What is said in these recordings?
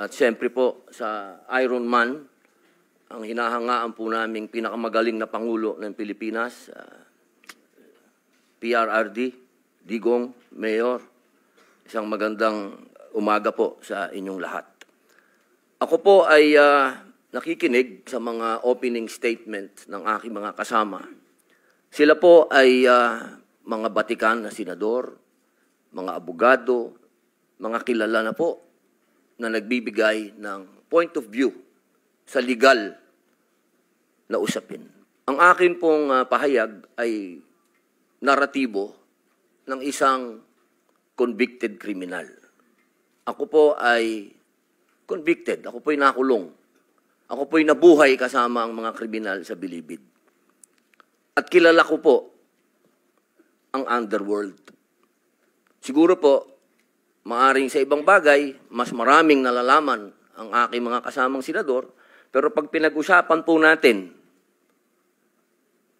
At siyempre po sa Iron Man, ang hinahangaan po naming pinakamagaling na Pangulo ng Pilipinas, PRRD, Digong, Mayor, isang magandang umaga po sa inyong lahat. Ako po ay nakikinig sa mga opening statement ng aking mga kasama. Sila po ay mga batikan na senador, mga abogado, mga kilala na po na nagbibigay ng point of view sa legal na usapin. Ang akin pong pahayag ay naratibo ng isang convicted criminal. Ako po ay convicted. Ako po ay nakulong. Ako po ay nabuhay kasama ang mga kriminal sa Bilibid. At kilala ko po ang underworld. Siguro po, maaring sa ibang bagay, mas maraming nalalaman ang aking mga kasamang senador, pero pag pinag-usapan po natin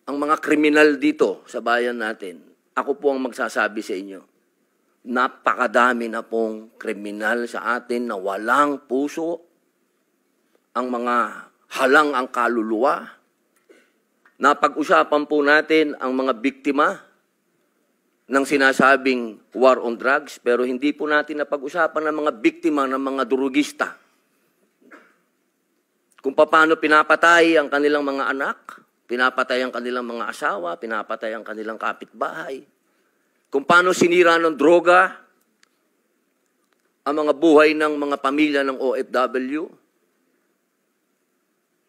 ang mga kriminal dito sa bayan natin, ako po ang magsasabi sa inyo, napakadami na pong kriminal sa atin na walang puso, ang mga halang ang kaluluwa. Napag-usapan po natin ang mga biktima ng sinasabing war on drugs, pero hindi po natin napag-usapan ang mga biktima ng mga durugista. Kung paano pinapatay ang kanilang mga anak, pinapatay ang kanilang mga asawa, pinapatay ang kanilang kapitbahay. Kung paano sinira ng droga ang mga buhay ng mga pamilya ng OFW.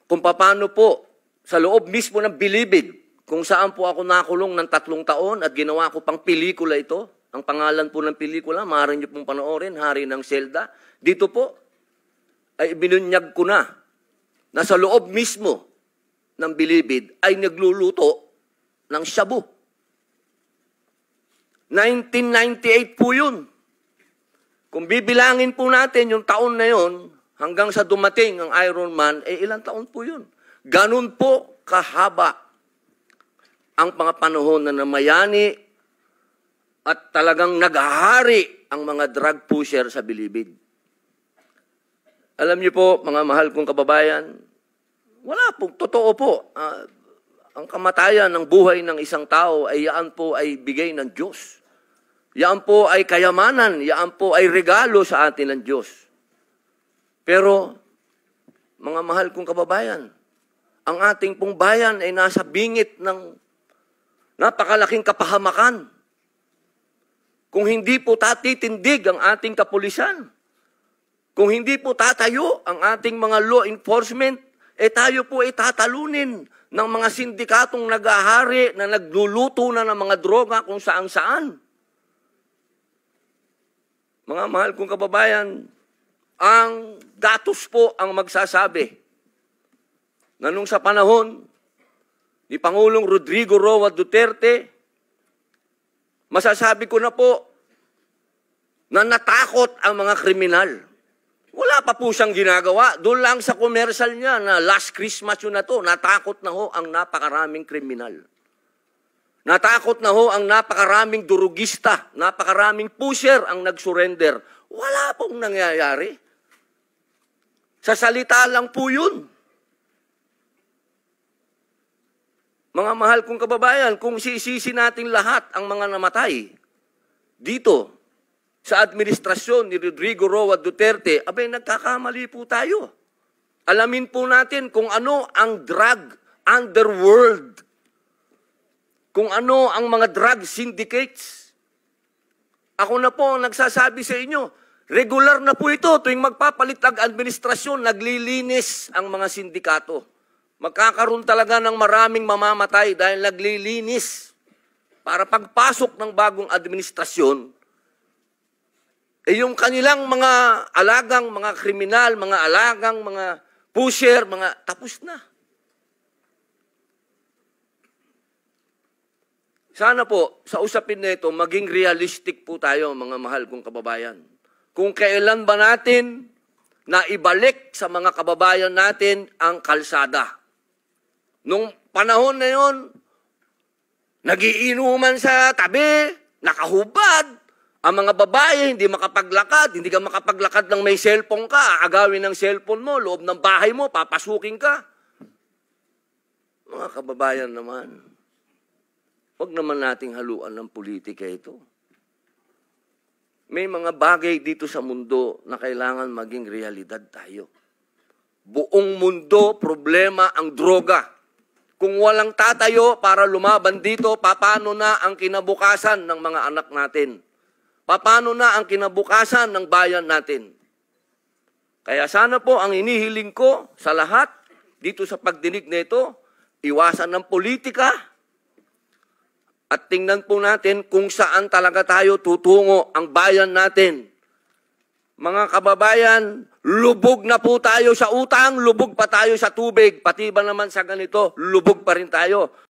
Kung paano po sa loob mismo ng Bilibid, kung saan po ako nakulong ng 3 taon at ginawa ko pang pelikula ito. Ang pangalan po ng pelikula, maaari niyo pong panoorin, Hari ng Selda. Dito po ay binunyag ko na sa loob mismo ng Bilibid ay nagluluto ng shabu. 1998 po yun. Kung bibilangin po natin yung taon na yun, hanggang sa dumating ang Iron Man, ilang taon po yun. Ganun po kahaba ang mga panahon na namayani at talagang naghahari ang mga drug pusher sa Bilibid. Alam niyo po, mga mahal kong kababayan, wala po, totoo po. Ang kamatayan ng buhay ng isang tao ay yaan po ay bigay ng Diyos. Yaan po ay kayamanan, yaan po ay regalo sa atin ng Diyos. Pero, mga mahal kong kababayan, ang ating pong bayan ay nasa bingit ng napakalaking kapahamakan. Kung hindi po tatitindig ang ating kapulisan, kung hindi po tatayo ang ating mga law enforcement, tayo po ay tatalunin ng mga sindikatong nag-ahari na nagluluto na ng mga droga kung saan-saan. Mga mahal kong kababayan, ang datos po ang magsasabi na nung sa panahon ni Pangulong Rodrigo Roa Duterte, masasabi ko na po na natakot ang mga kriminal. Wala pa po siyang ginagawa. Doon lang sa commercial niya na last Christmas yun na to, natakot na ho ang napakaraming kriminal. Natakot na ho ang napakaraming durugista, napakaraming pusher ang nag-surrender. Wala pong nangyayari. Sa salita lang po yun. Mga mahal kong kababayan, kung sisisi natin lahat ang mga namatay dito sa administrasyon ni Rodrigo Roa Duterte, abay nagkakamali po tayo. Alamin po natin kung ano ang drug underworld, kung ano ang mga drug syndicates. Ako na po ang nagsasabi sa inyo, regular na po ito tuwing magpapalit ang administrasyon, naglilinis ang mga sindikato. Magkakaroon talaga ng maraming mamamatay dahil naglilinis. Para pagpasok ng bagong administrasyon, yung kanilang mga alagang, mga kriminal, mga alagang, mga pusher, mga tapos na. Sana po, sa usapin na ito, maging realistic po tayo, mga mahal kong kababayan. Kung kailan ba natin na ibalik sa mga kababayan natin ang kalsada. Nung panahon na yon, nagiinuman sa tabi, nakahubad, Ang mga babae, hindi makapaglakad, hindi ka makapaglakad ng may cellphone ka, aagawin ng cellphone mo, loob ng bahay mo, papasukin ka. Mga kababayan naman, huwag naman nating haluan ng politika ito. May mga bagay dito sa mundo na kailangan maging realidad tayo. Buong mundo, problema ang droga. Kung walang tatayo para lumaban dito, paano na ang kinabukasan ng mga anak natin? Paano na ang kinabukasan ng bayan natin? Kaya sana po ang inihiling ko sa lahat dito sa pagdinig nito, iwasan ng politika at tingnan po natin kung saan talaga tayo tutungo ang bayan natin. Mga kababayan, lubog na po tayo sa utang, lubog pa tayo sa tubig, pati ba naman sa ganito, lubog pa rin tayo.